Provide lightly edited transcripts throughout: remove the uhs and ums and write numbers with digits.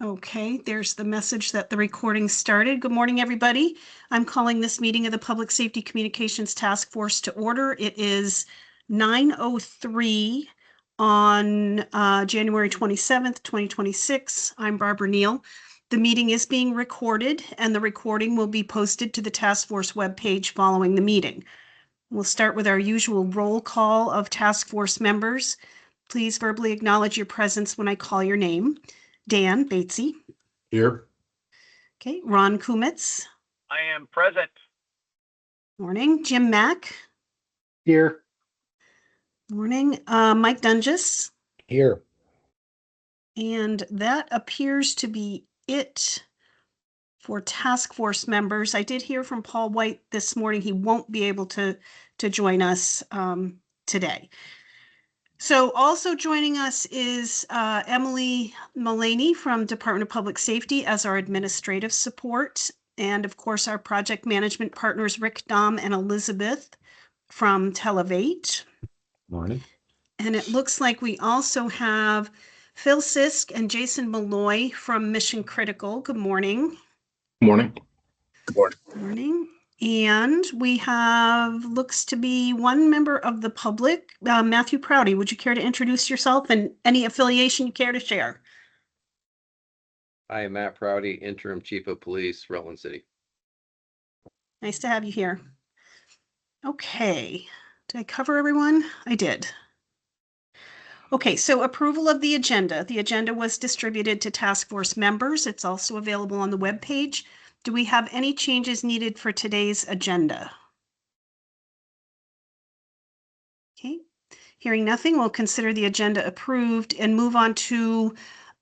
Okay, there's the message that the recording started. Good morning, everybody. I'm calling this meeting of the Public Safety Communications Task Force to order. It is 9:03 on January 27th, 2026. I'm Barbara Neal. The meeting is being recorded, and the recording will be posted to the task force webpage following the meeting. We'll start with our usual roll call of task force members. Please verbally acknowledge your presence when I call your name. Dan Batesy. Here. Okay, Ron Kumitz. I am present. Morning. Jim Mack. Here. Morning. Mike Dungis. Here. And that appears to be it for task force members. I did hear from Paul White this morning. He won't be able to join us today. So also joining us is Emily Mullaney from Department of Public Safety as our administrative support. And of course, our project management partners, Rick, Dom, and Elizabeth from Televate. Morning. And it looks like we also have Phil Sisk and Jason Malloy from Mission Critical. Good morning. Morning. Good morning. Morning. And we have, looks to be one member of the public, Matthew Prouty. Would you care to introduce yourself and any affiliation you care to share? I am Matt Prouty, Interim Chief of Police, Rutland City. Nice to have you here. Okay. Did I cover everyone? I did. Okay, so approval of the agenda. The agenda was distributed to task force members. It's also available on the webpage. Do we have any changes needed for today's agenda? Okay, hearing nothing, we'll consider the agenda approved and move on to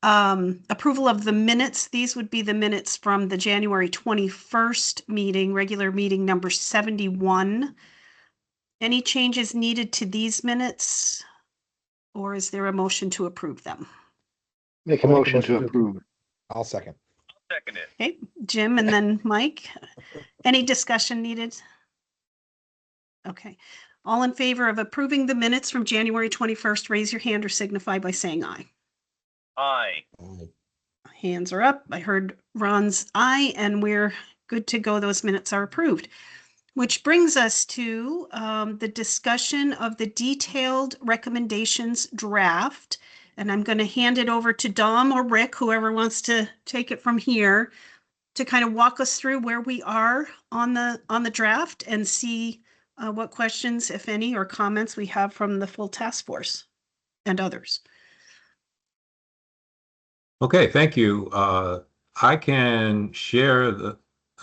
approval of the minutes. These would be the minutes from the January 21st meeting, regular meeting number 71. Any changes needed to these minutes, or is there a motion to approve them? Make a motion to approve. I'll second. Second it. Okay, Jim and then Mike. Any discussion needed? Okay. All in favor of approving the minutes from January 21st, raise your hand or signify by saying aye. Aye. Hands are up. I heard Ron's aye, and we're good to go. Those minutes are approved. Which brings us to the discussion of the detailed recommendations draft. And I'm going to hand it over to Dom or Rick, whoever wants to take it from here, to kind of walk us through where we are on the draft and see what questions, if any, or comments we have from the full task force and others. Okay, thank you. I can share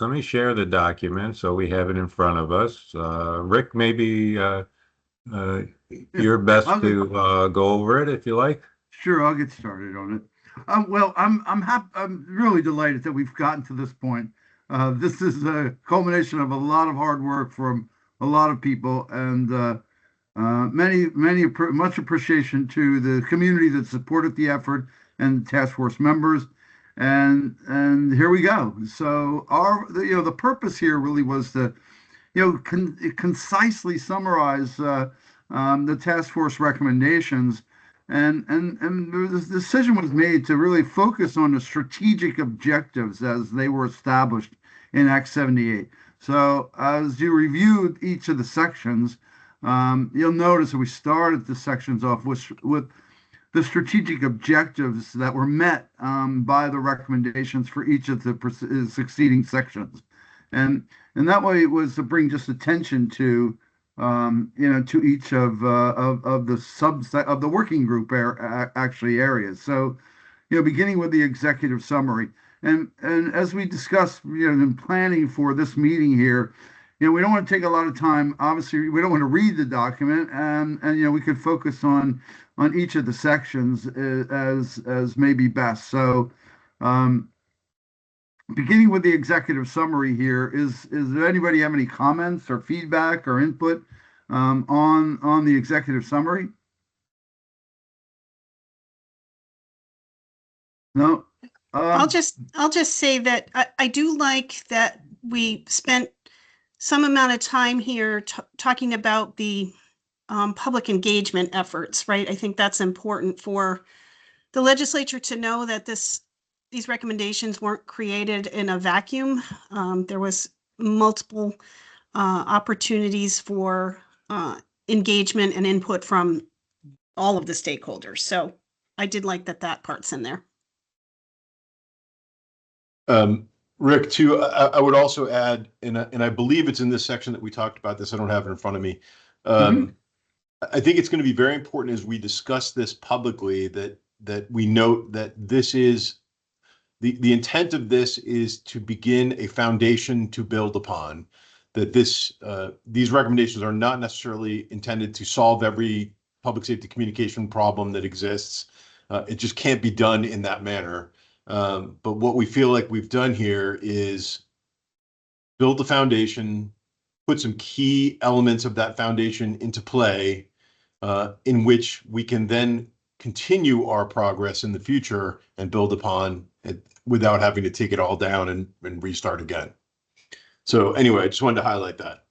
let me share the document so we have it in front of us. Rick, maybe you're best to go over it if you like. Sure, I'll get started on it. Well, I'm happy. I'm really delighted that we've gotten to this point. This is a culmination of a lot of hard work from a lot of people, and much appreciation to the community that supported the effort and the task force members. And here we go. So the purpose here really was to concisely summarize the task force recommendations. And the decision was made to really focus on the strategic objectives as they were established in Act 78. So as you reviewed each of the sections, you'll notice that we started the sections off with the strategic objectives that were met by the recommendations for each of the succeeding sections. And that way it was to bring just attention to to each of the subset of the working group areas. So, beginning with the executive summary, and as we discussed, in planning for this meeting here, we don't want to take a lot of time. Obviously, we don't want to read the document, and we could focus on each of the sections as may be best. So, beginning with the executive summary here, is there anybody have any comments or feedback or input on the executive summary? No. I'll just say that I do like that we spent some amount of time here talking about the public engagement efforts, right? I think that's important for the legislature to know that this these recommendations weren't created in a vacuum. There was multiple opportunities for engagement and input from all of the stakeholders. So I did like that part's in there. Rick, too, I would also add, and I believe it's in this section that we talked about this. I don't have it in front of me. I think it's going to be very important as we discuss this publicly that we note that this is the intent of this is to begin a foundation to build upon. That these recommendations are not necessarily intended to solve every public safety communication problem that exists. It just can't be done in that manner. But what we feel like we've done here is build the foundation, put some key elements of that foundation into play, in which we can then continue our progress in the future and build upon it without having to take it all down and restart again. So anyway, I just wanted to highlight that.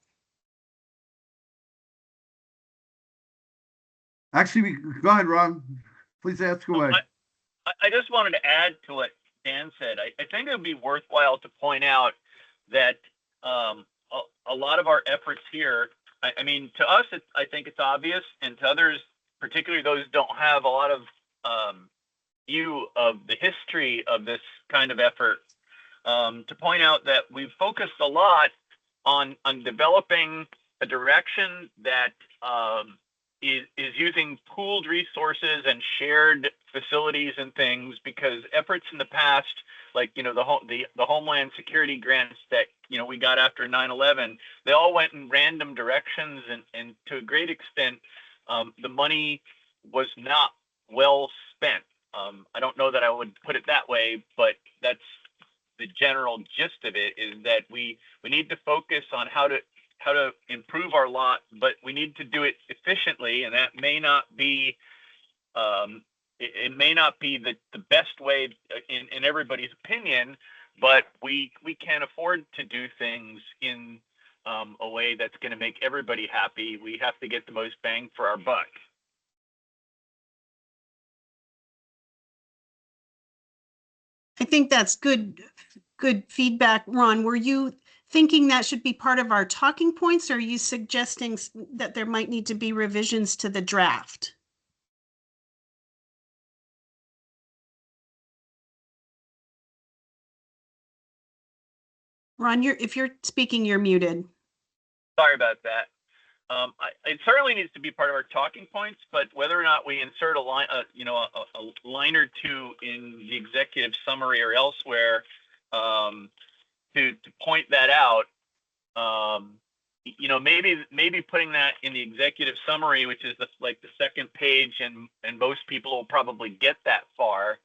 Actually, go ahead, Ron. Please ask away. I just wanted to add to what Dan said. I think it would be worthwhile to point out that a lot of our efforts here, I mean, to us, I think it's obvious, and to others, particularly those who don't have a lot of view of the history of this kind of effort, to point out that we've focused a lot on developing a direction that is using pooled resources and shared facilities and things, because efforts in the past, like, you know, the Homeland Security grants that, you know, we got after 9/11, they all went in random directions, and to a great extent, the money was not well spent. I don't know that I would put it that way, but that's the general gist of it, is that we need to focus on how to improve our lot, but we need to do it efficiently, and that may not be it may not be the best way in everybody's opinion, but we can't afford to do things in a way that's going to make everybody happy. We have to get the most bang for our buck. I think that's good feedback, Ron. Were you thinking that should be part of our talking points, or are you suggesting that there might need to be revisions to the draft? Ron, if you're speaking, you're muted. Sorry about that. It certainly needs to be part of our talking points, but whether or not we insert a line, a line or two in the executive summary or elsewhere to point that out, maybe putting that in the executive summary, which is the second page, and most people will probably get that far.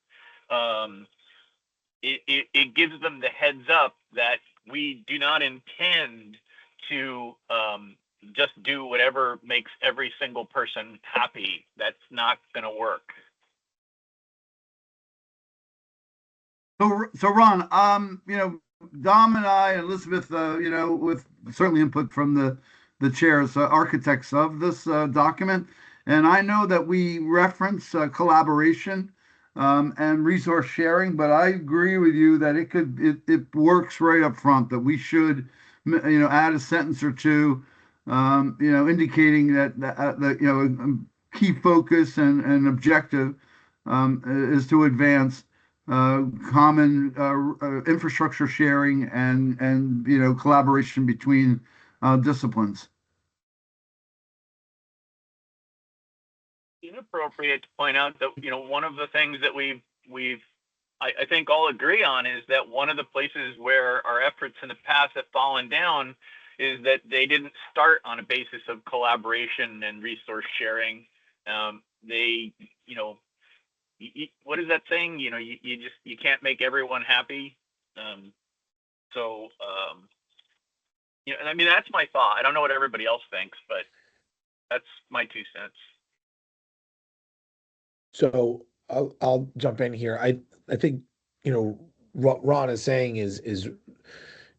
It gives them the heads up that we do not intend to just do whatever makes every single person happy. That's not going to work. So Ron, Dom and I, Elizabeth, with certainly input from the chairs, architects of this document, and I know that we reference collaboration and resource sharing, but I agree with you that it works right up front, that we should, add a sentence or two, indicating that key focus and objective is to advance common infrastructure sharing and collaboration between disciplines. Inappropriate to point out that one of the things that I think all agree on is that one of the places where our efforts in the past have fallen down is that they didn't start on a basis of collaboration and resource sharing. What is that saying? You can't make everyone happy. I mean, that's my thought. I don't know what everybody else thinks, but that's my 2 cents. So I'll jump in here. I think what Ron is saying is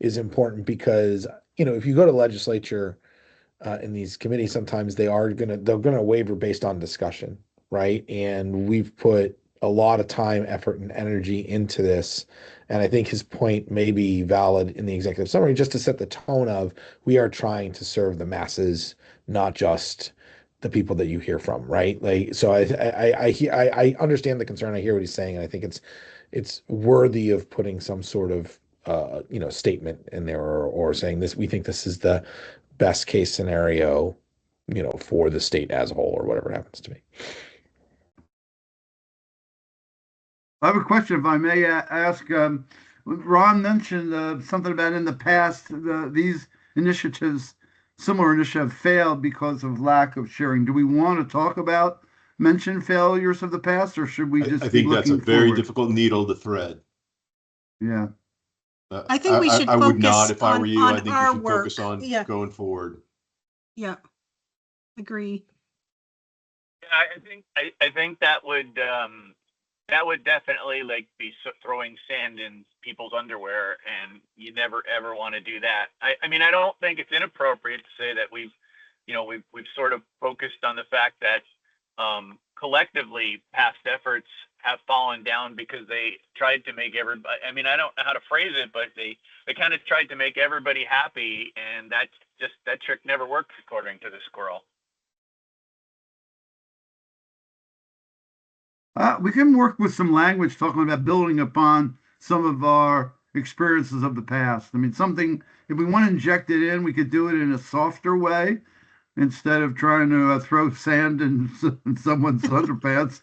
important, because if you go to legislature in these committees, sometimes they're gonna waiver based on discussion, right? And we've put a lot of time, effort, and energy into this. And I think his point may be valid in the executive summary, just to set the tone of we are trying to serve the masses, not just the people that you hear from, right? Like, so I understand the concern. I hear what he's saying, and I think it's worthy of putting some sort of statement in there, or saying this, we think this is the best case scenario, for the state as a whole, or whatever it happens to be. I have a question, if I may ask. Ron mentioned something about in the past, these initiatives, similar initiatives, failed because of lack of sharing. Do we want to talk about mention failures of the past, or should we just I be think that's a looking very forward? difficult needle to thread. Yeah. I think we should I would focus not, if I were you. I on think you our should work. focus on Yeah, going forward. yeah, agree. Yeah, I think that would definitely like be throwing sand in people's underwear, and you never ever want to do that. I mean, I don't think it's inappropriate to say that we've sort of focused on the fact that collectively past efforts have fallen down because they tried to make everybody. I mean, I don't know how to phrase it, but they kind of tried to make everybody happy, and that trick never works, according to the squirrel. We can work with some language talking about building upon some of our experiences of the past. I mean, something, if we want to inject it in, we could do it in a softer way instead of trying to throw sand in someone's underpants.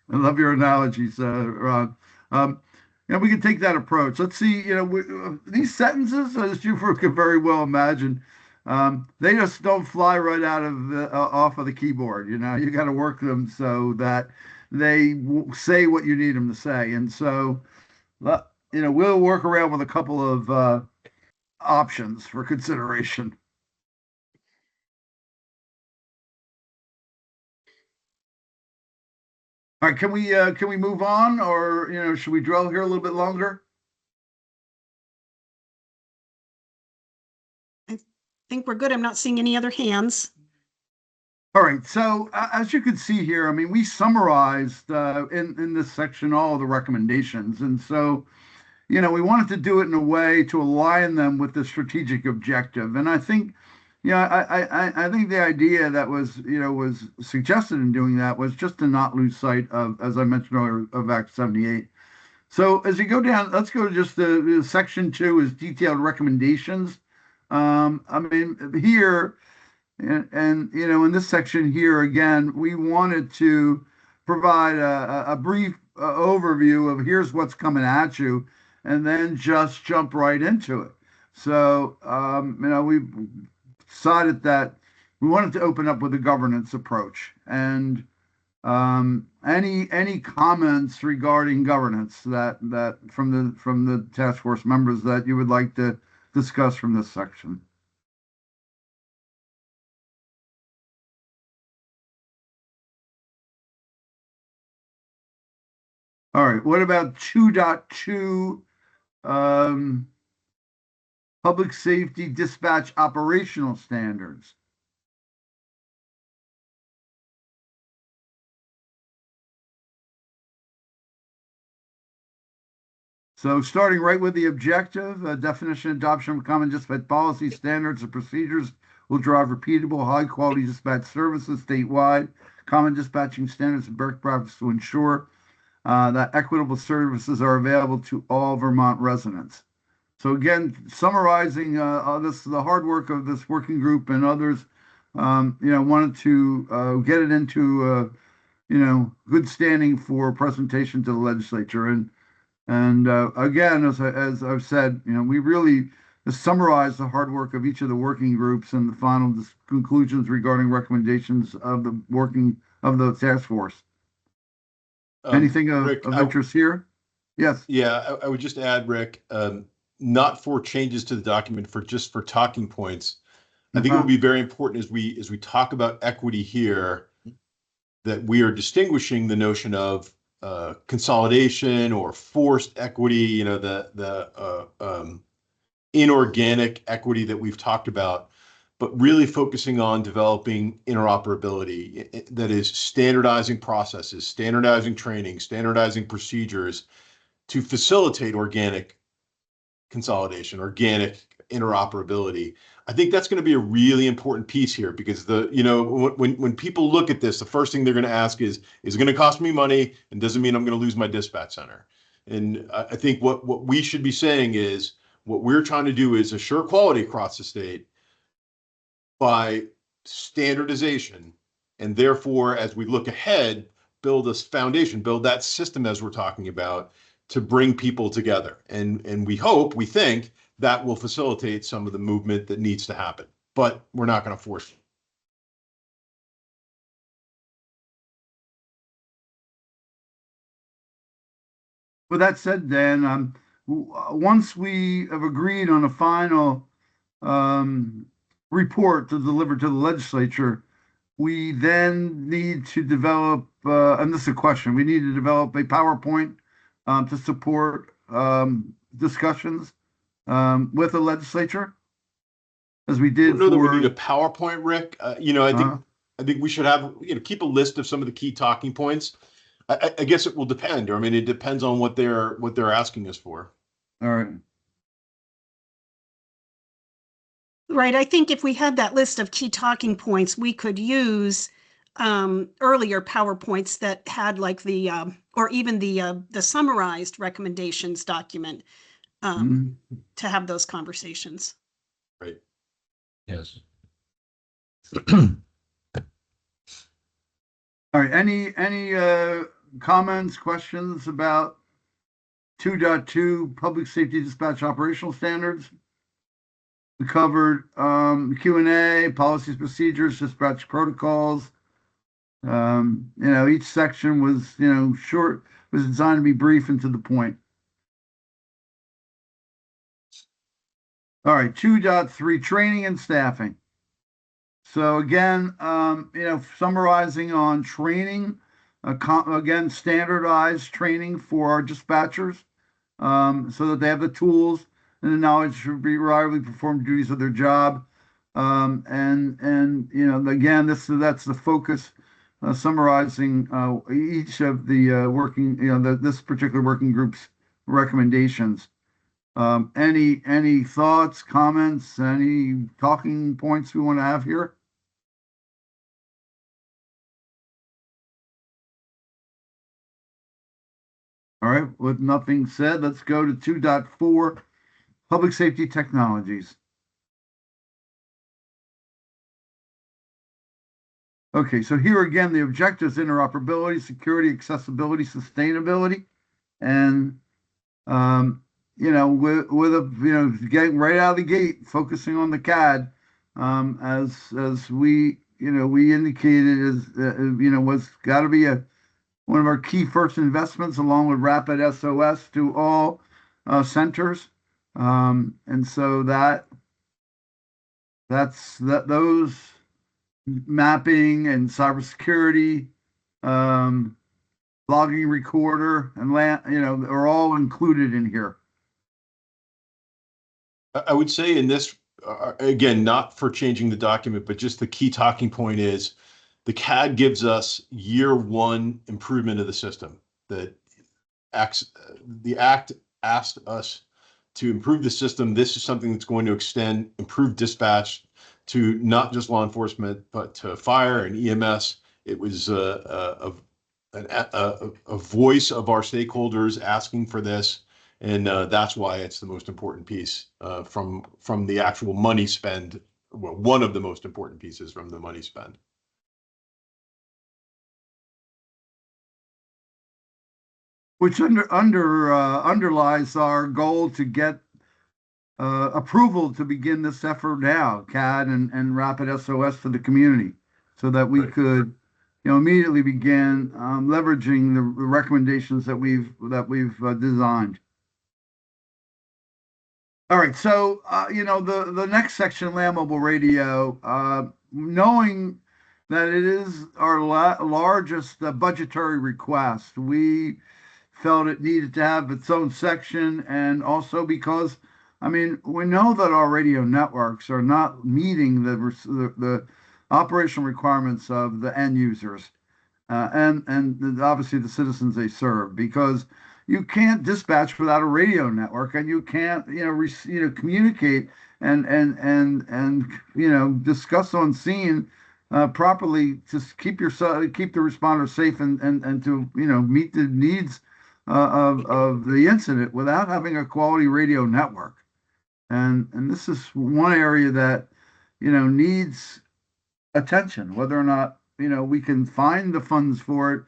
I love your analogies, Ron. We can take that approach. Let's see, these sentences, as you can very well imagine, they just don't fly right out of off of the keyboard. You got to work them so that they say what you need them to say. And so, we'll work around with a couple of options for consideration. All right, can we move on, or should we drill here a little bit longer? I think we're good. I'm not seeing any other hands. All right, so as you can see here, I mean, we summarized in this section all the recommendations, and so we wanted to do it in a way to align them with the strategic objective. And I think, I think the idea that was suggested in doing that was just to not lose sight of, as I mentioned earlier, of Act 78. So as you go down, let's go to just the section 2 is detailed recommendations. I mean, here, and in this section here, again, we wanted to provide a brief overview of here's what's coming at you, and then just jump right into it. So, we decided that we wanted to open up with a governance approach. And any comments regarding governance that from the task force members that you would like to discuss from this section? All right, what about 2.2, public safety dispatch operational standards? So starting right with the objective, definition adoption of common dispatch policy, standards, and procedures will drive repeatable, high-quality dispatch services statewide. Common dispatching standards and best practices to ensure that equitable services are available to all Vermont residents. So again, summarizing the hard work of this working group and others, wanted to get it into good standing for presentation to the legislature. And again, as I've said, we really summarize the hard work of each of the working groups and the final conclusions regarding recommendations of the task force. Anything Rick, of interest here? Yes. Yeah, I would just add, Rick, not for changes to the document, for talking points. I think it would be very important as we talk about equity here, that we are distinguishing the notion of consolidation or forced equity, the inorganic equity that we've talked about. but really focusing on developing interoperability. That is standardizing processes, standardizing training, standardizing procedures to facilitate organic consolidation, organic interoperability. I think that's going to be a really important piece here because when people look at this, the first thing they're going to ask is it going to cost me money and doesn't mean I'm going to lose my dispatch center. And I think what we should be saying is what we're trying to do is assure quality across the state by standardization, and therefore, as we look ahead, build a foundation, build that system as we're talking about to bring people together. And we think that will facilitate some of the movement that needs to happen, but we're not going to force it. With that said, Dan, once we have agreed on a final report to deliver to the legislature, we then need to develop, and this is a question, we need to develop a PowerPoint to support discussions with the legislature, as we I did don't know that we for. need a PowerPoint, Rick. I think we should have, keep a list of some of the key talking points. I guess it will depend. I mean, it depends on what they're asking us for. All right. Right. I think if we had that list of key talking points, we could use earlier PowerPoints that had like the or even the summarized recommendations document to have those conversations. Right. Yes. All right. Any comments, questions about 2.2 public safety dispatch operational standards? We covered Q&A, policies, procedures, dispatch protocols. Each section was, short, was designed to be brief and to the point. All right, 2.3 training and staffing. So again, summarizing on training, again, standardized training for our dispatchers so that they have the tools and the knowledge to reliably perform duties of their job. Again, that's the focus, summarizing each of the this particular working group's recommendations. Any thoughts, comments, any talking points we want to have here? All right, with nothing said, let's go to 2.4, public safety technologies. Okay, so here again, the objectives: interoperability, security, accessibility, sustainability, and getting right out of the gate, focusing on the CAD, as we indicated was got to be one of our key first investments, along with rapid SOS to all centers, and so those mapping and cybersecurity, logging recorder, and are all included in here. I would say in this, again, not for changing the document, but just the key talking point is the CAD gives us year one improvement of the system. The act asked us to improve the system. This is something that's going to improve dispatch to not just law enforcement, but to fire and EMS. It was a voice of our stakeholders asking for this. And that's why it's the most important piece from the actual money spend. Well, one of the most important pieces from the money spend. Which underlies our goal to get approval to begin this effort now, CAD and rapid SOS to the community, so that we could immediately begin leveraging the recommendations that we've designed. All right, so the next section, land mobile radio, knowing that it is our largest budgetary request, we felt it needed to have its own section, and also because I mean, we know that our radio networks are not meeting the operational requirements of the end users, and obviously the citizens they serve, because you can't dispatch without a radio network, and you can't communicate and discuss on scene properly to keep the responder safe and to meet the needs of the incident without having a quality radio network. And this is one area that needs attention, whether or not we can find the funds for it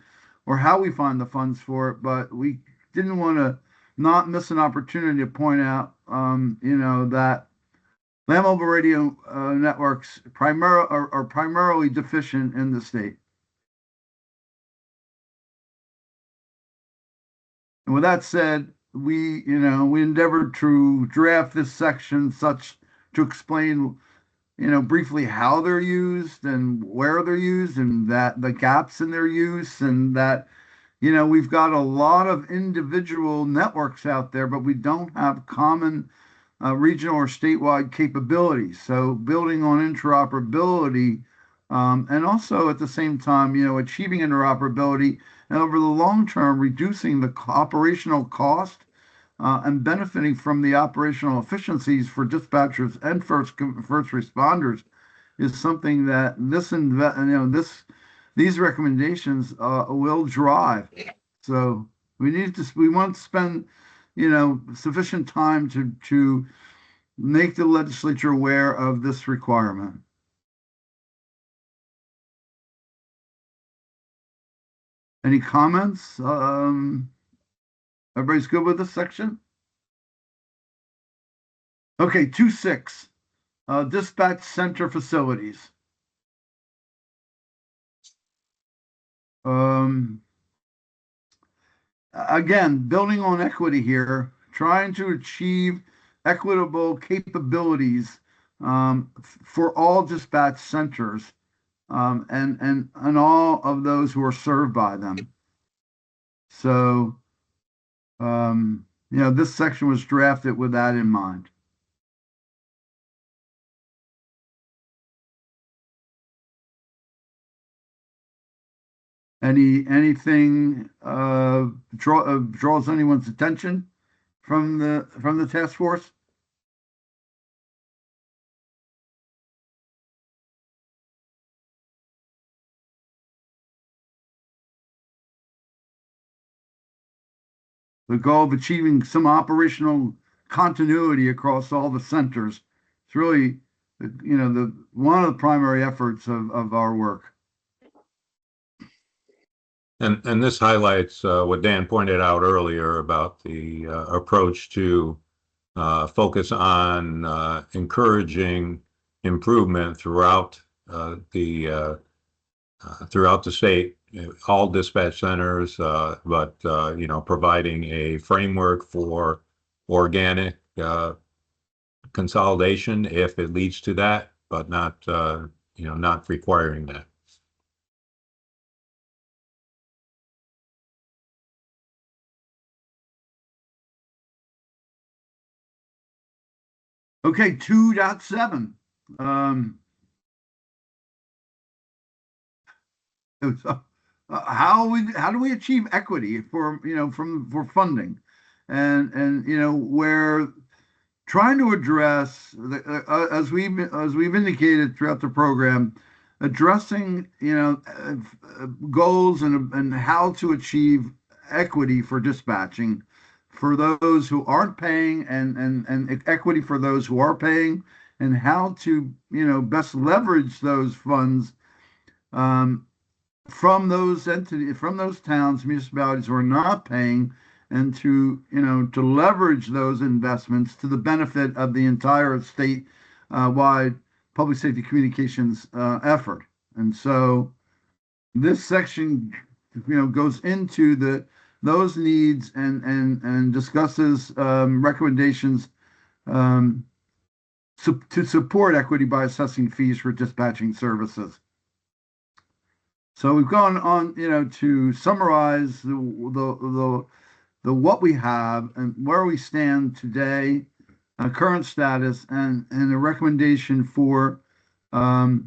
or how we find the funds for it. But we didn't want to not miss an opportunity to point out that land mobile radio networks are primarily deficient in the state. And with that said, we endeavored to draft this section such to explain briefly how they're used and where they're used, and that the gaps in their use, and that we've got a lot of individual networks out there, but we don't have common regional or statewide capabilities. So building on interoperability, and also at the same time, achieving interoperability, and over the long term, reducing the operational cost and benefiting from the operational efficiencies for dispatchers and first responders is something that these recommendations will drive. So we want to spend sufficient time to make the legislature aware of this requirement. Any comments? Everybody's good with this section? Okay, 2.6, dispatch center facilities. Again, building on equity here, trying to achieve equitable capabilities for all dispatch centers and all of those who are served by them. So, this section was drafted with that in mind. Anything draws anyone's attention from the task force? The goal of achieving some operational continuity across all the centers. It's really, one of the primary efforts of our work. And this highlights what Dan pointed out earlier about the approach to focus on encouraging improvement throughout the state, all dispatch centers, but providing a framework for organic consolidation if it leads to that, but not not requiring that. Okay, 2.7. How do we achieve equity for funding, and we're trying to address as we've indicated throughout the program, addressing goals and how to achieve equity for dispatching for those who aren't paying, and equity for those who are paying, and how to best leverage those funds from those towns, municipalities who are not paying, and to leverage those investments to the benefit of the entire state wide public safety communications effort. And so this section goes into those needs and discusses recommendations to support equity by assessing fees for dispatching services. So we've gone on, to summarize the what we have and where we stand today, current status and a recommendation for a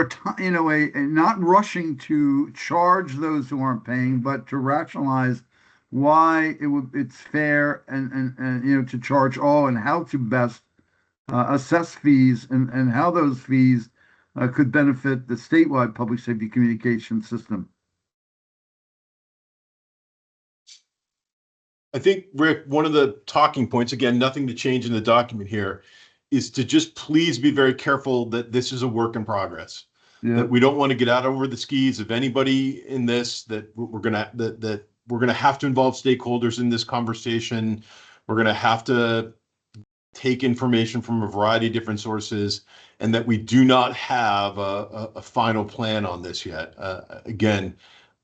time, not rushing to charge those who aren't paying, but to rationalize why it's fair and to charge all and how to best assess fees and how those fees could benefit the statewide public safety communication system. I think, Rick, one of the talking points, again, nothing to change in the document here, is to just please be very careful that this is a work in progress. Yeah. That we don't want to get out over the skis of anybody in this, that we're gonna have to involve stakeholders in this conversation. We're gonna have to take information from a variety of different sources, and that we do not have a final plan on this yet. Again,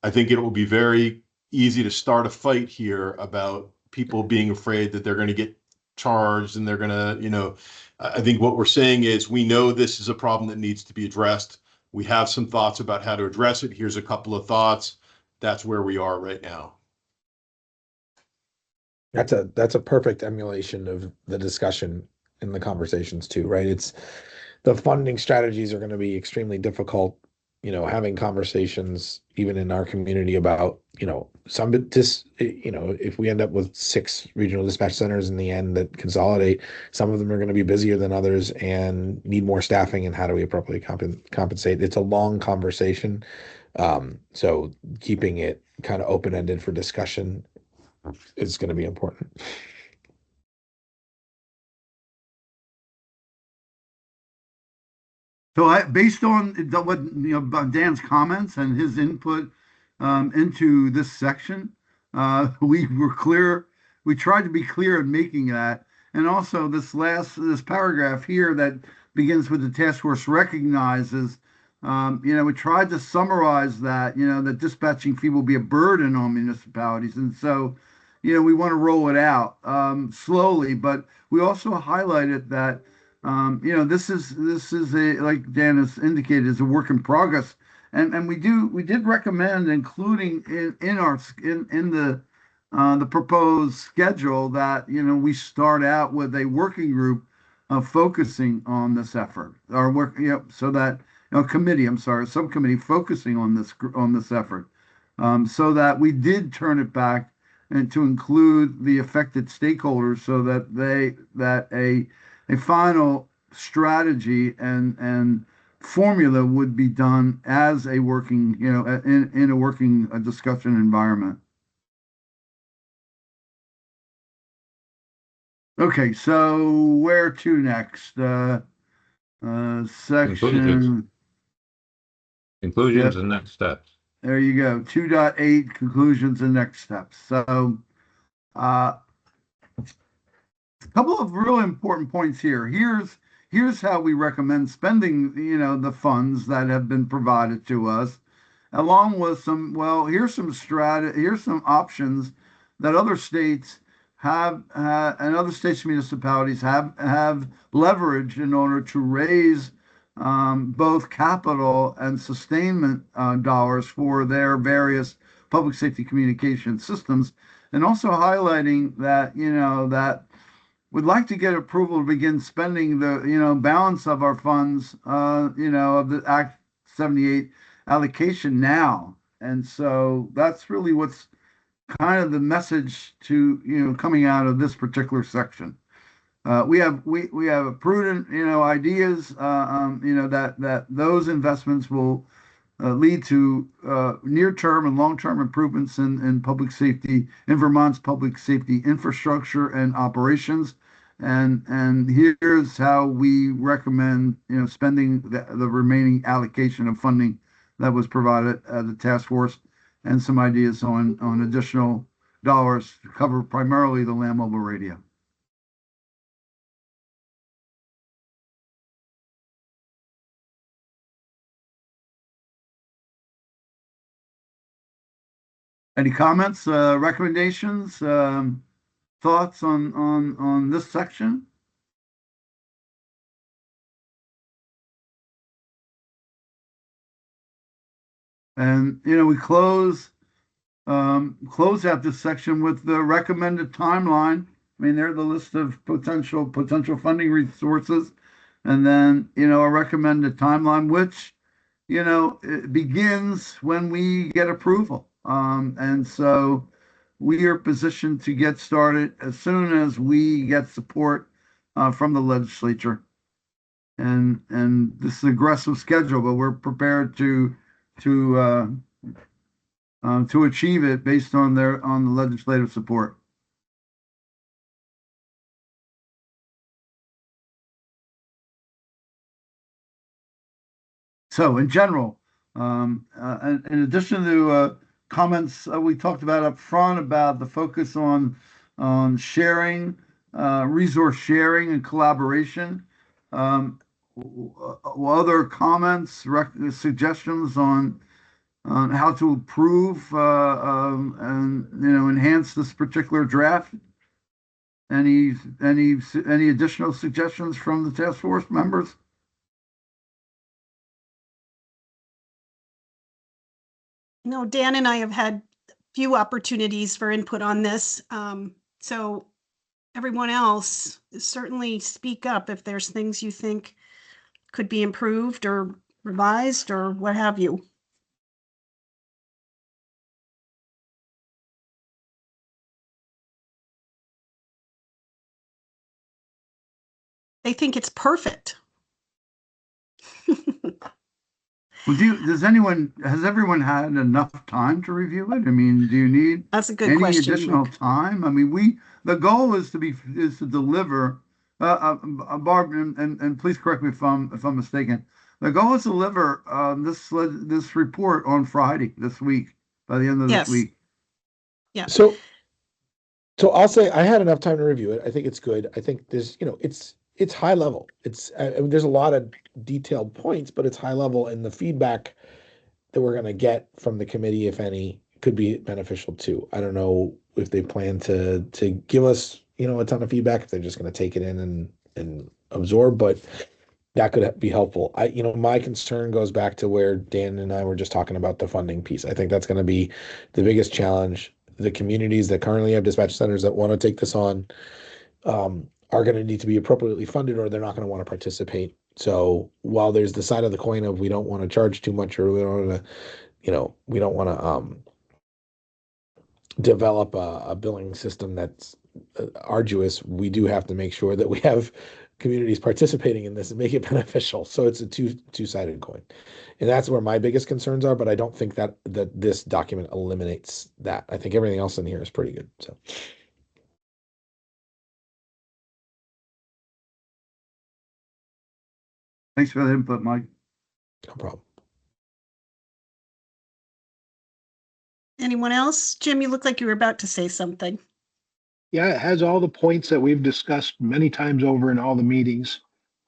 I think it will be very easy to start a fight here about people being afraid that they're going to get charged and they're going to, I think what we're saying is we know this is a problem that needs to be addressed. We have some thoughts about how to address it. Here's a couple of thoughts. That's where we are right now. That's a perfect emulation of the discussion in the conversations too, right? It's the funding strategies are going to be extremely difficult, having conversations even in our community about, if we end up with 6 regional dispatch centers in the end that consolidate, some of them are going to be busier than others and need more staffing, and how do we appropriately compensate? It's a long conversation. So keeping it kind of open-ended for discussion is going to be important. So based on what Dan's comments and his input into this section, we were clear. We tried to be clear in making that, and also this paragraph here that begins with the task force recognizes. We tried to summarize that. That dispatching fee will be a burden on municipalities, and so we want to roll it out slowly, but we also highlighted that. This is a, like Dan has indicated, is a work in progress, and we did recommend including in the proposed schedule that we start out with a working group focusing on this effort, or work, so that committee, I'm sorry, subcommittee focusing on this effort, so that we did turn it back and to include the affected stakeholders, so that a final strategy and formula would be done as a working, in a working discussion environment. Okay, so where to next? Section. Conclusions Yep. and next steps. There you go. 2.8 conclusions and next steps. So, a couple of really important points here. Here's how we recommend spending, the funds that have been provided to us, along with here's some options that other states have, and other states and municipalities have leveraged in order to raise both capital and sustainment dollars for their various public safety communication systems, and also highlighting that that we'd like to get approval to begin spending the balance of our funds of the Act 78 allocation now. And so that's really what's kind of the message to coming out of this particular section. We have a prudent ideas that those investments will lead to near-term and long-term improvements in public safety, in Vermont's public safety infrastructure and operations. And here's how we recommend spending the remaining allocation of funding that was provided at the task force, and some ideas on additional dollars to cover primarily the land mobile radio. Any comments, recommendations, thoughts on this section? And we close out this section with the recommended timeline I mean, they're the list of potential funding resources, and then a recommended timeline, which it begins when we get approval. And so we are positioned to get started as soon as we get support from the legislature. And this is an aggressive schedule, but we're prepared to achieve it based on the legislative support. So in general, in addition to comments we talked about up front about the focus on sharing, resource sharing and collaboration, other comments, suggestions on how to improve and enhance this particular draft? Any additional suggestions from the task force members? No, Dan and I have had few opportunities for input on this. So everyone else, certainly speak up if there's things you think could be improved or revised or what have you. They think it's perfect. Well, has everyone had enough time to review it? I mean, do you need That's a good any question, additional Rick. time? I mean, the goal is to deliver, Barb, and please correct me if I'm mistaken. The goal is to deliver this report on Friday this week, by the end of this Yes. week. Yeah. So I'll say I had enough time to review it. I think it's good. I think there's, it's high level. I mean, there's a lot of detailed points, but it's high level, and the feedback that we're going to get from the committee, if any, could be beneficial too. I don't know if they plan to give us, a ton of feedback, if they're just going to take it in and absorb, but that could be helpful. My concern goes back to where Dan and I were just talking about the funding piece. I think that's going to be the biggest challenge. The communities that currently have dispatch centers that want to take this on are going to need to be appropriately funded, or they're not going to want to participate. So while there's the side of the coin of we don't want to charge too much, or we don't want to, we don't want to develop a billing system that's arduous, we do have to make sure that we have communities participating in this and make it beneficial. So it's a two-sided coin. And that's where my biggest concerns are, but I don't think that this document eliminates that. I think everything else in here is pretty good. So Thanks for the input, Mike. no problem. Anyone else? Jim, you look like you were about to say something. Yeah, it has all the points that we've discussed many times over in all the meetings.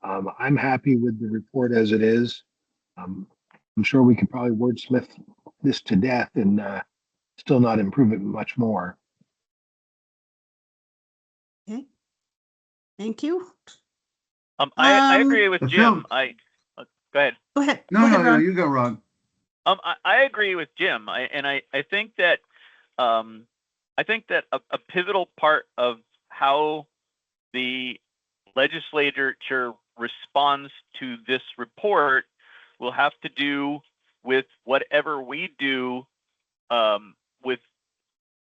I'm happy with the report as it is. I'm sure we could probably wordsmith this to death and still not improve it much more. Okay. Thank you. I agree with Jim. Go ahead. Go ahead. No, Go ahead, no, Ron. you go, Ron. I agree with Jim. I think that a pivotal part of how the legislature responds to this report will have to do with whatever we do with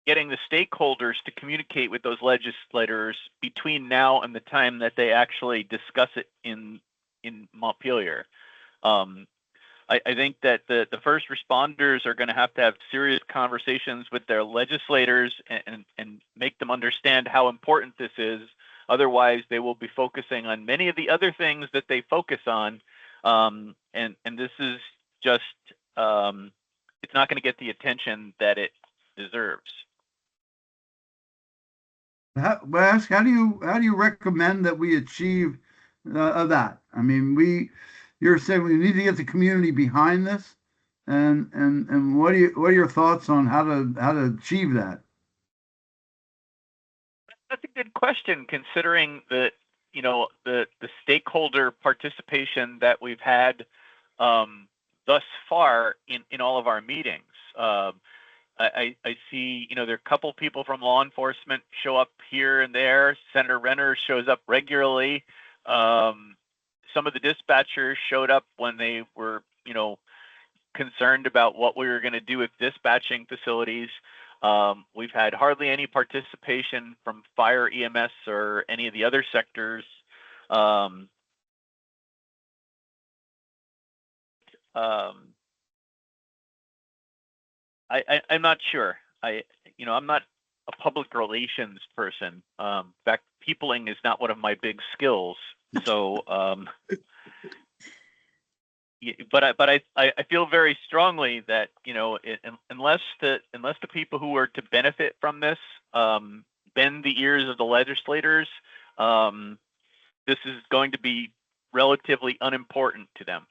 getting the stakeholders to communicate with those legislators between now and the time that they actually discuss it in Montpelier. I think that the first responders are going to have serious conversations with their legislators and make them understand how important this is. Otherwise, they will be focusing on many of the other things that they focus on. And this is just, it's not going to get the attention that it deserves. How do you recommend that we achieve that? I mean, you're saying we need to get the community behind this, and what are your thoughts on how to achieve that? That's a good question, considering that the stakeholder participation that we've had thus far in all of our meetings. I see, there are a couple people from law enforcement show up here and there. Senator Renner shows up regularly. Some of the dispatchers showed up when they were, concerned about what we were going to do with dispatching facilities. We've had hardly any participation from fire, EMS, or any of the other sectors. I'm not sure. I'm not a public relations person. In fact, peopling is not one of my big skills. So, but I feel very strongly that unless the people who are to benefit from this bend the ears of the legislators, this is going to be relatively unimportant to them.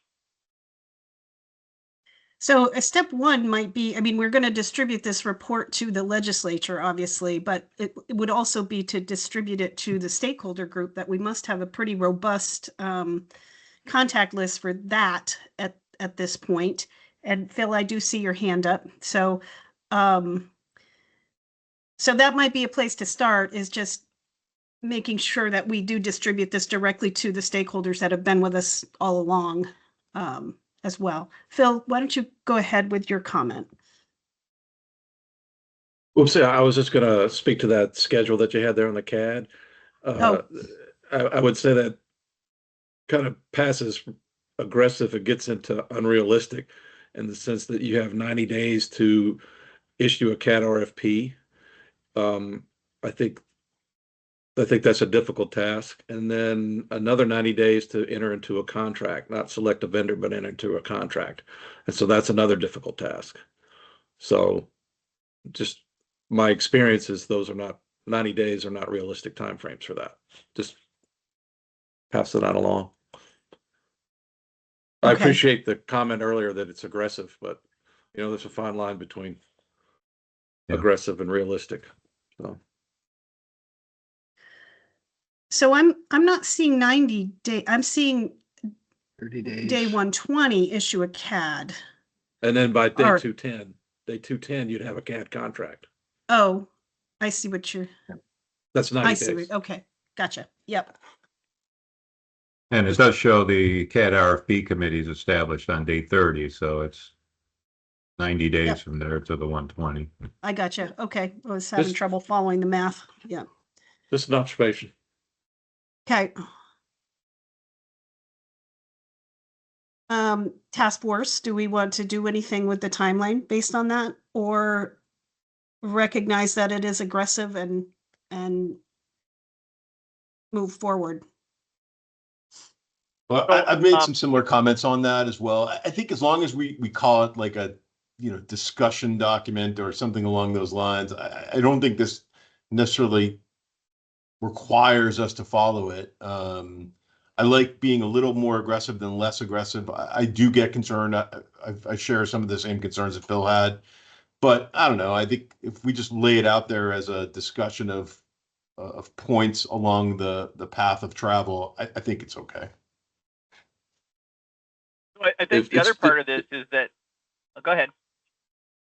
So a step one might be, I mean, we're going to distribute this report to the legislature, obviously, but it would also be to distribute it to the stakeholder group, that we must have a pretty robust contact list for that at this point. And Phil, I do see your hand up. So that might be a place to start, is just making sure that we do distribute this directly to the stakeholders that have been with us all along. As well. Phil, why don't you go ahead with your comment? Oops, I was just going to speak to that schedule that you had there on the CAD. I would say that kind of passes aggressive. It gets into unrealistic in the sense that you have 90 days to issue a CAD RFP. I think that's a difficult task. And then another 90 days to enter into a contract, not select a vendor, but enter into a contract. And so that's another difficult task. So just my experience is those are not 90 days are not realistic timeframes for that. Just pass it on along. I appreciate the comment earlier that it's aggressive, but there's a fine line between aggressive and realistic. So I'm not seeing 90 day. I'm seeing 30 days. Day 120 issue a CAD. And then by day 210, you'd have a CAD contract. Oh, I see what you're. That's 90 days. Okay, gotcha. Yep. And it does show the CAD RFP committee is established on day 30, so it's 90 days from there to the 120. I gotcha. Okay, I was having trouble following the math. Yeah. Just an observation. Okay. Task force, do we want to do anything with the timeline based on that, or recognize that it is aggressive and move forward? Well, I've made some similar comments on that as well. I think as long as we call it like a discussion document or something along those lines, I don't think this necessarily requires us to follow it. I like being a little more aggressive than less aggressive. I do get concerned. I share some of the same concerns that Phil had, but I don't know. I think if we just lay it out there as a discussion of points along the path of travel, I think it's okay. I think the other part of this is that, go ahead.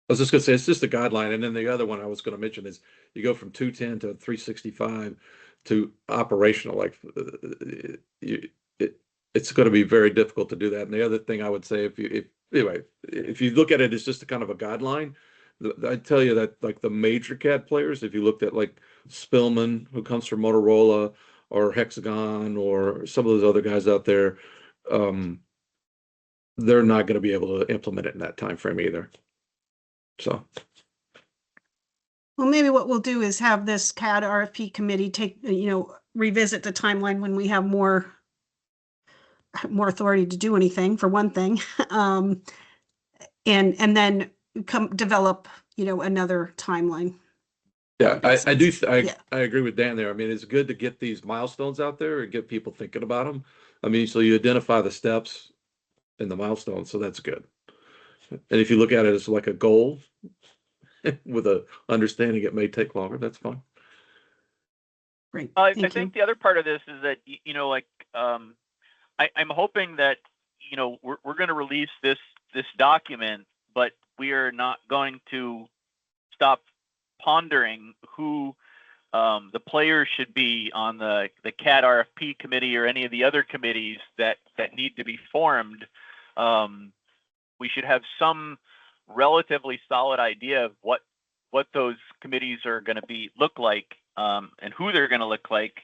I was just going to say, it's just a guideline. And then the other one I was going to mention is you go from 210 to 365 to operational. Like it's going to be very difficult to do that. And the other thing I would say, if you look at it as just a kind of a guideline, I'd tell you that like the major CAD players, if you looked at like Spillman, who comes from Motorola, or Hexagon, or some of those other guys out there, they're not going to be able to implement it in that time frame either. So, well, maybe what we'll do is have this CAD RFP committee take, revisit the timeline when we have more authority to do anything, for one thing, and then develop, another timeline. Yeah, I agree with Dan there. I mean, it's good to get these milestones out there and get people thinking about them. I mean, so you identify the steps and the milestones, so that's good. And if you look at it as like a goal with a understanding it may take longer, that's fine. Great. I think the other part of this is that, I'm hoping that, we're going to release this document, but we are not going to stop pondering who the players should be on the CAT RFP committee or any of the other committees that need to be formed. We should have some relatively solid idea of what those committees are going to look like, and who they're going to look like,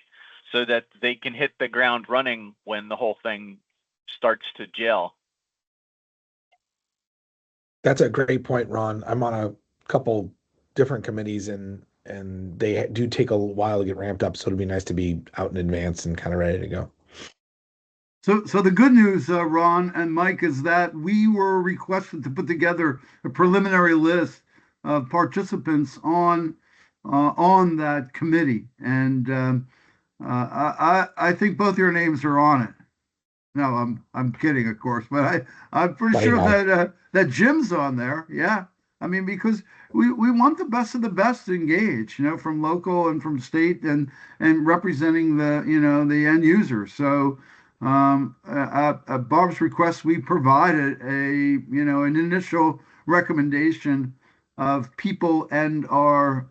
so that they can hit the ground running when the whole thing starts to gel. That's a great point, Ron. I'm on a couple different committees and they do take a while to get ramped up, so it'd be nice to be out in advance and kind of ready to go. So the good news, Ron and Mike, is that we were requested to put together a preliminary list of participants on that committee, and I think both your names are on it. No, I'm kidding, of course, but I'm pretty sure that Jim's on there. Yeah, I mean, because we want the best of the best to engage, from local and from state and representing the end user. So at Barb's request, we provided an initial recommendation of people and our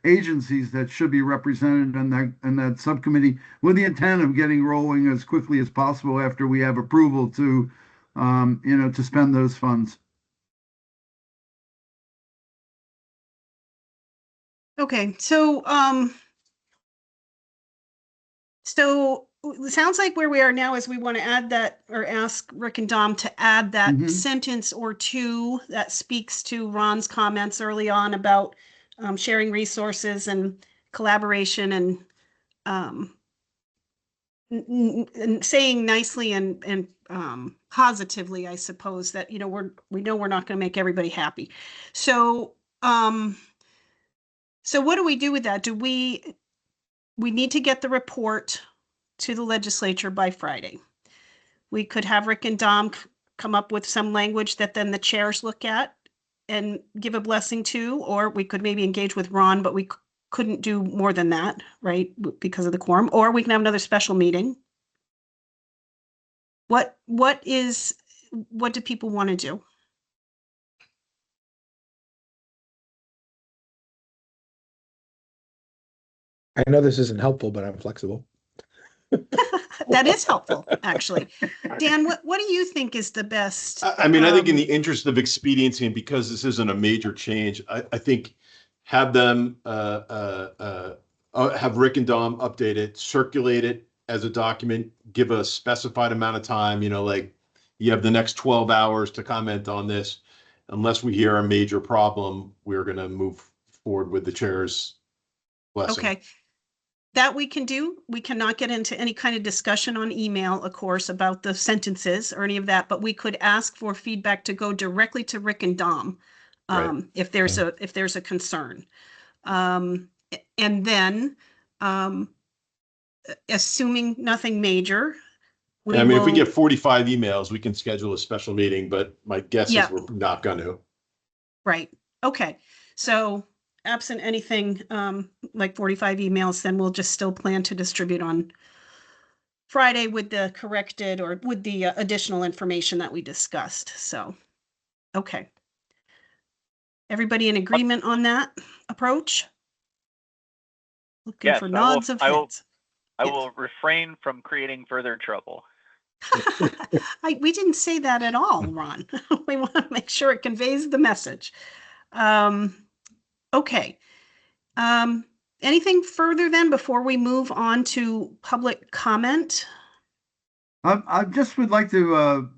agencies that should be represented in that subcommittee, with the intent of getting rolling as quickly as possible after we have approval to spend those funds. Okay, so it sounds like where we are now is we want to add that, or ask Rick and Dom to add that sentence or two that speaks to Ron's comments early on about sharing resources and collaboration, and saying nicely and positively, I suppose, that we know we're not going to make everybody happy. So what do we do with that? Do we need to get the report to the legislature by Friday? We could have Rick and Dom come up with some language that then the chairs look at and give a blessing to, or we could maybe engage with Ron, but we couldn't do more than that, right? Because of the quorum, or we can have another special meeting. What do people want to do? I know this isn't helpful, but I'm flexible. That is helpful, actually. Dan, what do you think is the best? I mean, I think in the interest of expediency, and because this isn't a major change, I think have them have Rick and Dom update it, circulate it as a document, give a specified amount of time, like you have the next 12 hours to comment on this. Unless we hear a major problem, we're going to move forward with the chair's blessing. Okay. That we can do. We cannot get into any kind of discussion on email, of course, about the sentences or any of that, but we could ask for feedback to go directly to Rick and Dom, Right. if there's a concern. And then, assuming nothing major, if we get 45 emails, we can schedule a special meeting, but my guess Yeah. is we're not going to. Right. Okay. So absent anything like 45 emails, then we'll just still plan to distribute on Friday with the corrected or with the additional information that we discussed. So, okay. Everybody in agreement on that approach? Looking Yes, for nods of heads. I will refrain from creating further trouble. We didn't say that at all, Ron. We want to make sure it conveys the message. Okay. Anything further then before we move on to public comment? I just would like to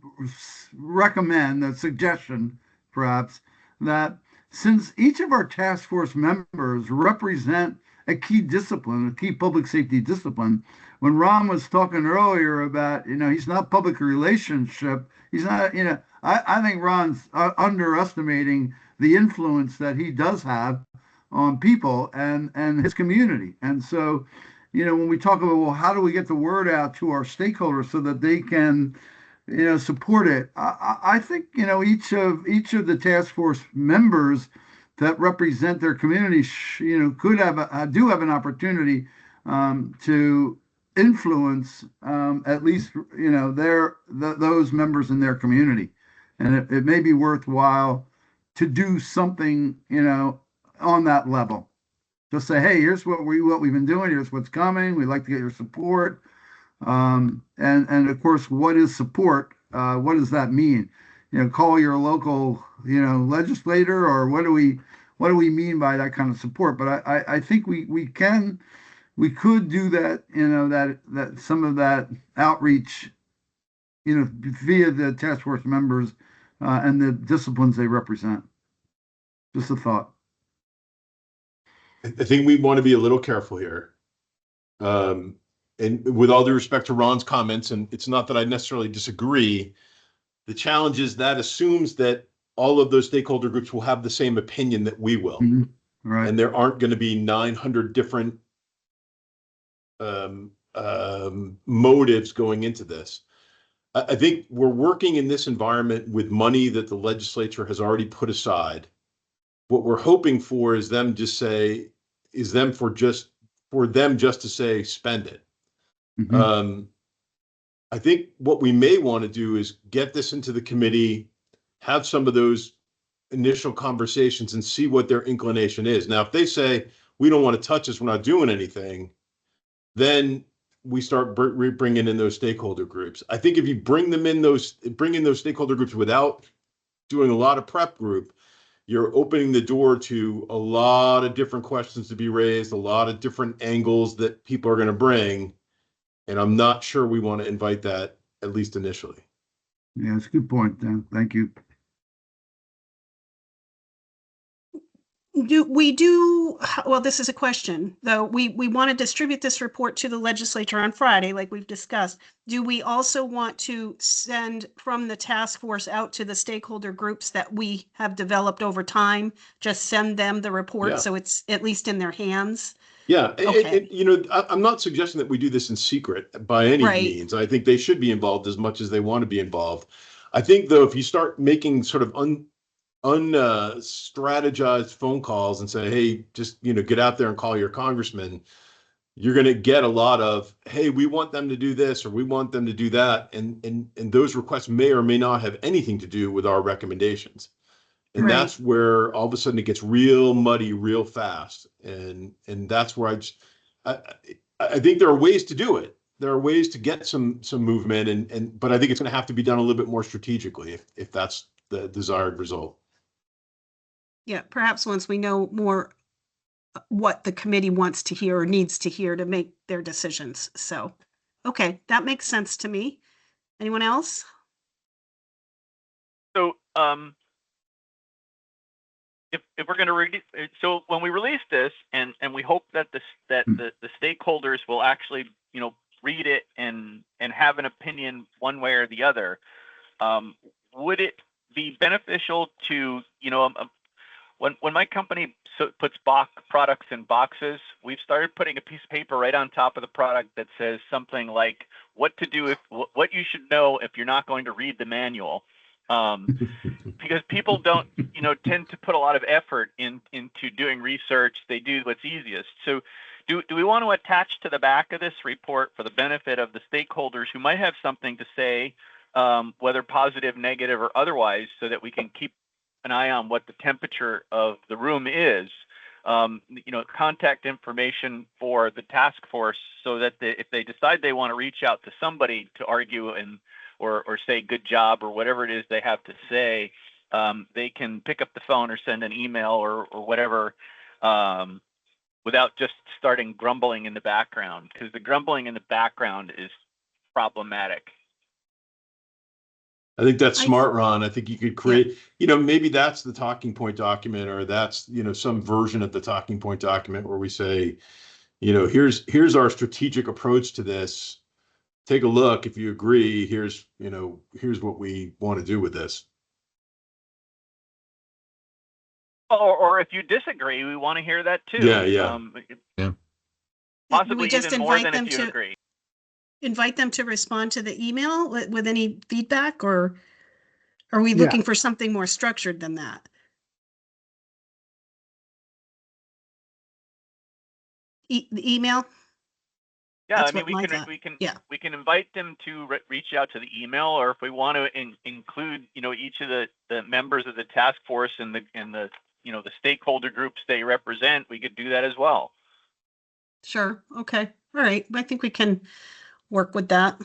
recommend a suggestion, perhaps, that since each of our task force members represent a key discipline, a key public safety discipline, when Ron was talking earlier about, he's not public relationship, he's not, I think Ron's underestimating the influence that he does have on people and his community. And so, when we talk about, well, how do we get the word out to our stakeholders so that they can, support it? I think, each of the task force members that represent their community, do have an opportunity to influence at least, those members in their community. And it may be worthwhile to do something, on that level. Just say, hey, here's what we've been doing. Here's what's coming. We'd like to get your support. And of course, what is support? What does that mean? Call your local, legislator, or what do we mean by that kind of support? But I think we could do that, that some of that outreach, via the task force members, and the disciplines they represent. Just a thought. I think we want to be a little careful here. And with all due respect to Ron's comments, and it's not that I necessarily disagree, the challenge is that assumes that all of those stakeholder groups will have the same opinion that we will. Mhm. Right. And there aren't going to be 900 different motives going into this. I think we're working in this environment with money that the legislature has already put aside. What we're hoping for is them just to say, spend it. Mhm. I think what we may want to do is get this into the committee, have some of those initial conversations and see what their inclination is. Now, if they say, we don't want to touch this, we're not doing anything, then we start bringing in those stakeholder groups. I think if you bring in those stakeholder groups without doing a lot of prep group, you're opening the door to a lot of different questions to be raised, a lot of different angles that people are going to bring. And I'm not sure we want to invite that, at least initially. Yeah, it's a good point, Dan. Thank you. Well, this is a question, though. We want to distribute this report to the legislature on Friday, like we've discussed. Do we also want to send from the task force out to the stakeholder groups that we have developed over time? Just send them the report, Yeah. so it's at least in their hands? Yeah, Okay. I'm not suggesting that we do this in secret by any Right. means. I think they should be involved as much as they want to be involved. I think, though, if you start making sort of strategized phone calls and say, hey, just, get out there and call your congressman, you're going to get a lot of, hey, we want them to do this or we want them to do that. And those requests may or may not have anything to do with our recommendations. And Right. that's where all of a sudden it gets real muddy real fast. And that's where I think there are ways to do it. There are ways to get some movement, but I think it's going to have to be done a little bit more strategically if that's the desired result. Yeah, perhaps once we know more what the committee wants to hear or needs to hear to make their decisions. So, okay, that makes sense to me. Anyone else? So, if we're going to so when we release this, and we hope that the stakeholders will actually read it and have an opinion one way or the other, would it be beneficial to when my company puts products in boxes, we've started putting a piece of paper right on top of the product that says something like what to do what you should know if you're not going to read the manual. Because people don't, tend to put a lot of effort into doing research. They do what's easiest. So do we want to attach to the back of this report for the benefit of the stakeholders who might have something to say, whether positive, negative, or otherwise, so that we can keep an eye on what the temperature of the room is, contact information for the task force so that if they decide they want to reach out to somebody to argue or say good job or whatever it is they have to say, they can pick up the phone or send an email or whatever, without just starting grumbling in the background, because the grumbling in the background is problematic. I think that's smart, Ron. I think you could create, maybe that's the talking point document, or that's, some version of the talking point document where we say, here's our strategic approach to this. Take a look. If you agree, here's what we want to do with this. Or if you disagree, we want to hear that too. Yeah. Possibly even more than if you agree. Invite them to respond to the email with any feedback, or are we looking for something more structured than that? The email? Yeah, That's I mean, what my thought. Yeah. we can invite them to reach out to the email, or if we want to include, each of the members of the task force and the the stakeholder groups they represent, we could do that as well. Sure. Okay. All right. I think we can work with that.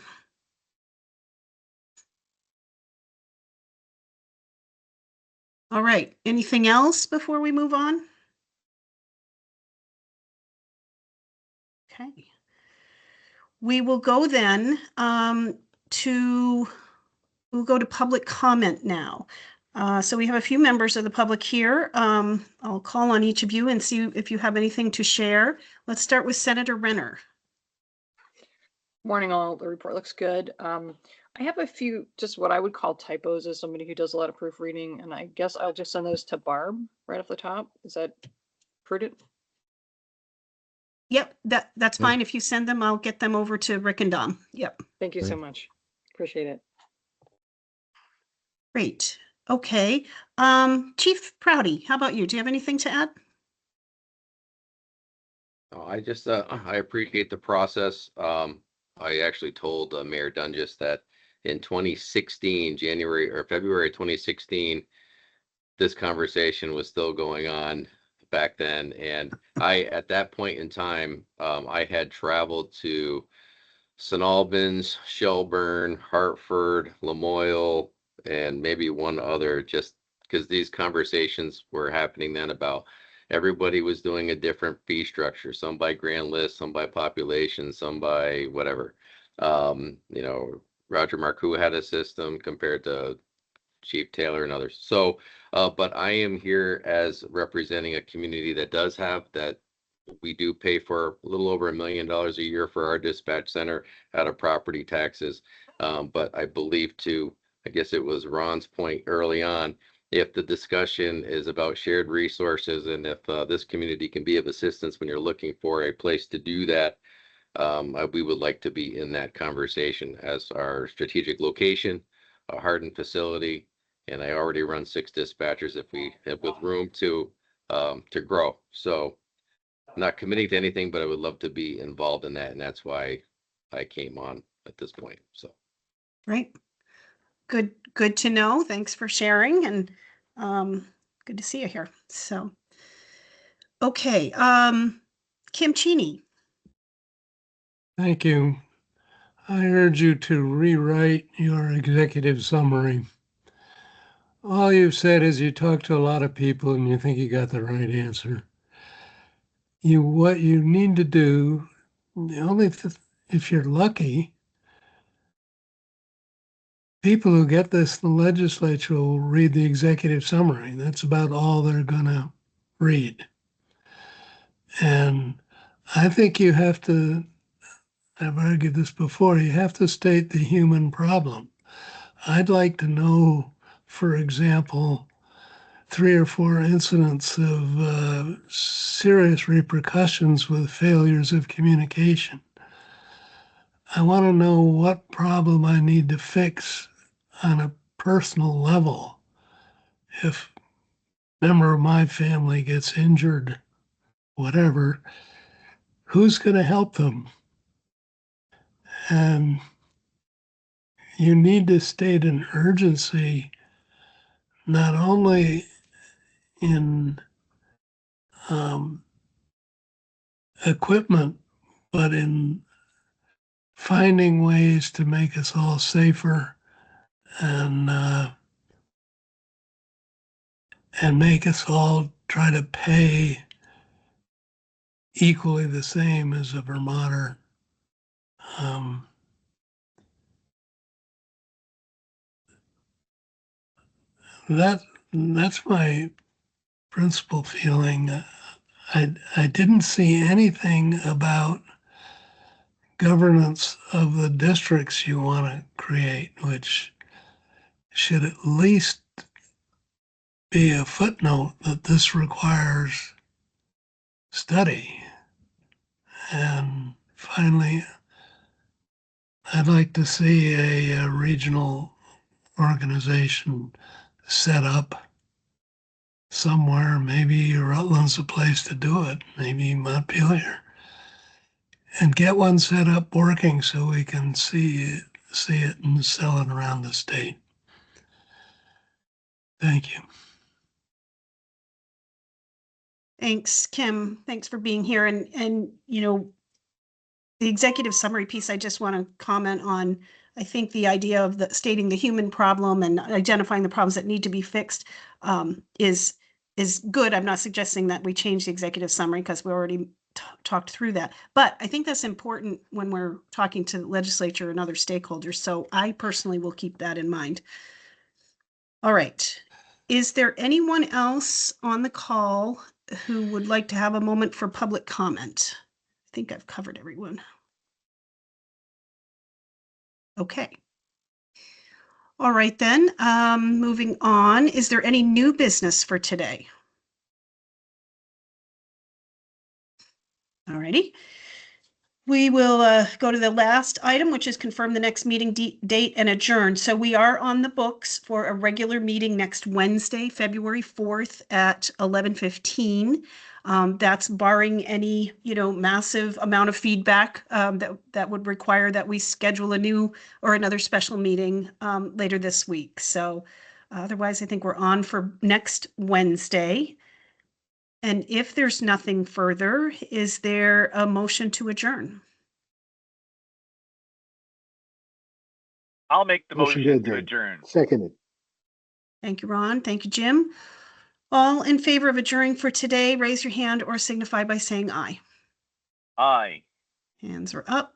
All right. Anything else before we move on? Okay. We will go then we'll go to public comment now. So we have a few members of the public here. I'll call on each of you and see if you have anything to share. Let's start with Senator Renner. Morning all, the report looks good. I have a few, just what I would call typos as somebody who does a lot of proofreading, and I guess I'll just send those to Barb right off the top. Is that prudent? Yep, that's fine. If you send them, I'll get them over to Rick and Dom. Yep. Thank you so much. Appreciate it. Great. Okay. Chief Prouty, how about you? Do you have anything to add? Oh, I appreciate the process. I actually told Mayor Dungus that in 2016, January or February 2016, this conversation was still going on back then. And at that point in time, I had traveled to St. Albans, Shelburne, Hartford, Lamoille, and maybe one other, just because these conversations were happening then about everybody was doing a different fee structure, some by grand list, some by population, some by whatever. Roger Marcoux had a system compared to Chief Taylor and others. So, but I am here as representing a community that does have that. We do pay for a little over $1 million a year for our dispatch center out of property taxes. But I believe I guess it was Ron's point early on, if the discussion is about shared resources and if this community can be of assistance when you're looking for a place to do that, we would like to be in that conversation as our strategic location, a hardened facility, and I already run 6 dispatchers if we have with room to grow. So not committing to anything, but I would love to be involved in that, and that's why I came on at this point. So, Right. Good to know. Thanks for sharing, and good to see you here. So, okay, Kim Cheney. Thank you. I urge you to rewrite your executive summary. All you've said is you talk to a lot of people and you think you got the right answer. What you need to do, if you're lucky, people who get this in the legislature will read the executive summary. That's about all they're going to read. And I think you have to, I've argued this before, you have to state the human problem. I'd like to know, for example, 3 or 4 incidents of serious repercussions with failures of communication. I want to know what problem I need to fix on a personal level. If a member of my family gets injured, whatever, who's going to help them? And you need to state an urgency, not only in equipment, but in finding ways to make us all safer and make us all try to pay equally the same as a Vermonter. That's my principal feeling. I didn't see anything about governance of the districts you want to create, which should at least be a footnote that this requires study. And finally, I'd like to see a regional organization set up somewhere. Maybe Rutland's a place to do it, maybe Montpelier. and get one set up working so we can see it and sell it around the state. Thank you. Thanks, Kim. Thanks for being here. And you know, the executive summary piece, I just want to comment on. I think the idea of stating the human problem and identifying the problems that need to be fixed is good. I'm not suggesting that we change the executive summary because we already talked through that. But I think that's important when we're talking to the legislature and other stakeholders. So I personally will keep that in mind. All right. Is there anyone else on the call who would like to have a moment for public comment? I think I've covered everyone. Okay. All right then, moving on. Is there any new business for today? All righty. We will go to the last item, which is confirm the next meeting date and adjourn. So we are on the books for a regular meeting next Wednesday, February 4th at 11:15. That's barring any, massive amount of feedback that would require that we schedule a new or another special meeting later this week. So otherwise, I think we're on for next Wednesday. And if there's nothing further, is there a motion to adjourn? I'll make the Motion motion to to adjourn. adjourn. Seconded. Thank you, Ron. Thank you, Jim. All in favor of adjourning for today, raise your hand or signify by saying aye. Aye. Hands are up.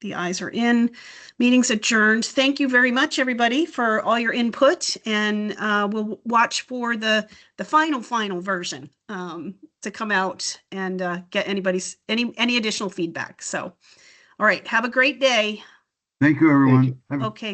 The ayes are in. Meeting's adjourned. Thank you very much, everybody, for all your input. And we'll watch for the final version to come out and get any additional feedback. So, all right. Have a great day. Thank you, everyone. Thank you. Have a Okay.